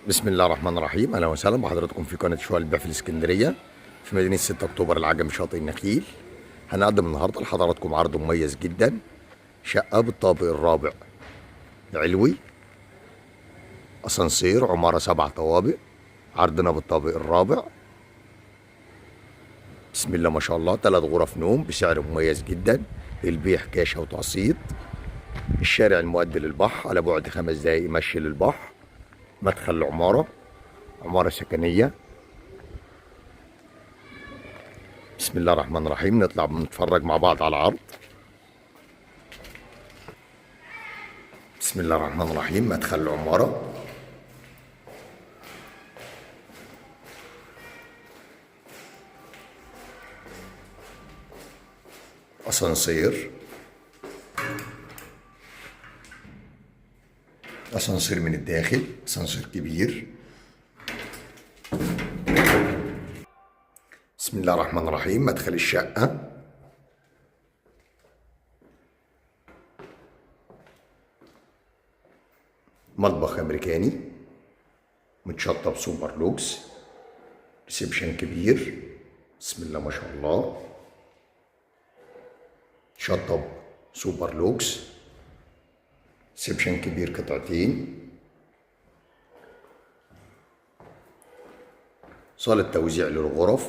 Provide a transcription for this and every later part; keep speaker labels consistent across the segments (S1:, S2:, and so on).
S1: بسم الله الرحمن الرحيم. اهلا وسهلا بحضراتكم في قناه شوال البيع في الاسكندريه في مدينه 6 اكتوبر العجمي شاطئ النخيل. هنقدم النهارده لحضراتكم عرض مميز جدا، شقه بالطابق الرابع علوي، اسانسير، عماره 7 طوابق. عرضنا بالطابق الرابع، بسم الله ما شاء الله، 3 غرف نوم بسعر مميز جدا، البيع كاش وتقسيط. الشارع المؤدي للبحر على بعد 5 دقايق مشي للبحر. مدخل العماره، عماره سكنيه. بسم الله الرحمن الرحيم. نطلع نتفرج مع بعض على العرض. بسم الله الرحمن الرحيم. مدخل العمارة، أسانسير، أسانسير من الداخل، أسانسير كبير. بسم الله الرحمن الرحيم. مدخل الشقة، مطبخ أمريكاني متشطب سوبر لوكس، ريسبشن كبير، بسم الله ما شاء الله، شطب سوبر لوكس، ريسبشن كبير قطعتين، صالة توزيع للغرف،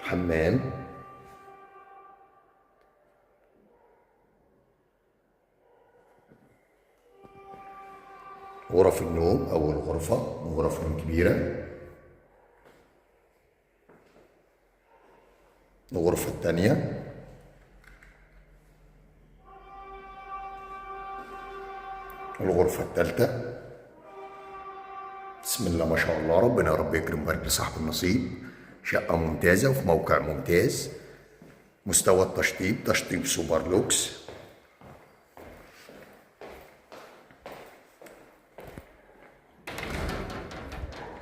S1: حمام، غرف النوم. أول غرفة غرف نوم كبيرة. الغرفة الثانية، الغرفة الثالثة. بسم الله ما شاء الله، ربنا يا رب يكرم ويبارك لصاحب النصيب. شقة ممتازة وفي موقع ممتاز. مستوى التشطيب تشطيب سوبر لوكس.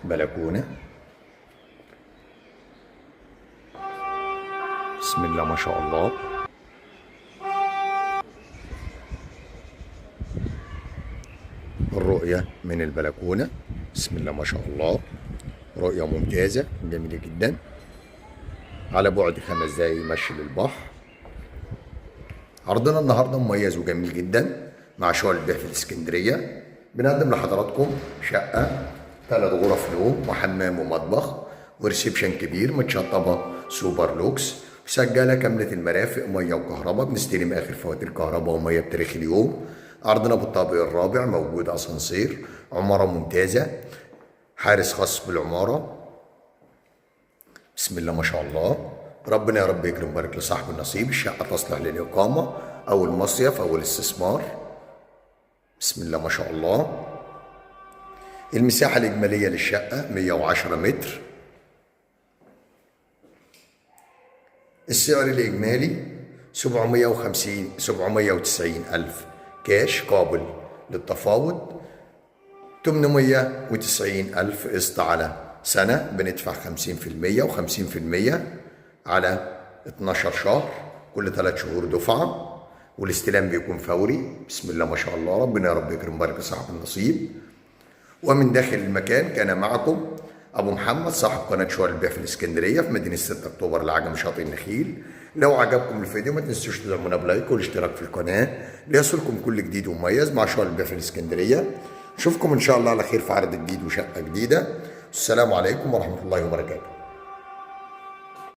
S1: بلكونة، بسم الله ما شاء الله. الرؤية من البلكونة، بسم الله ما شاء الله، رؤية ممتازة جميلة جدا، على بعد 5 دقايق مشي للبحر. عرضنا النهارده مميز وجميل جدا مع شوال البيع في الاسكندرية. بنقدم لحضراتكم شقة 3 غرف نوم وحمام ومطبخ وريسبشن كبير، متشطبة سوبر لوكس، مسجلة كاملة المرافق، مية وكهرباء. بنستلم آخر فواتير كهرباء ومية بتاريخ اليوم. عرضنا بالطابق الرابع، موجود أسانسير، عمارة ممتازة، حارس خاص بالعمارة. بسم الله ما شاء الله، ربنا يا رب يكرم ويبارك لصاحب النصيب. الشقة تصلح للإقامة أو المصيف أو الاستثمار. بسم الله ما شاء الله. المساحة الإجمالية للشقة 110 متر. السعر الإجمالي 790 ألف كاش قابل للتفاوض، 890 ألف قسط على سنة، بندفع 50% و50% على 12 شهر، كل 3 شهور دفعة، والاستلام بيكون فوري. بسم الله ما شاء الله، ربنا يا رب يكرم ويبارك لصاحب النصيب. ومن داخل المكان كان معكم أبو محمد صاحب قناة شوال البيع في الإسكندرية في مدينة 6 أكتوبر العجمي شاطئ النخيل. لو عجبكم الفيديو ما تنسوش تدعمونا بلايك والاشتراك في القناة ليصلكم كل جديد ومميز مع شوال البيع في الإسكندرية. نشوفكم إن شاء الله على خير في عرض جديد وشقة جديدة. السلام عليكم ورحمة الله وبركاته.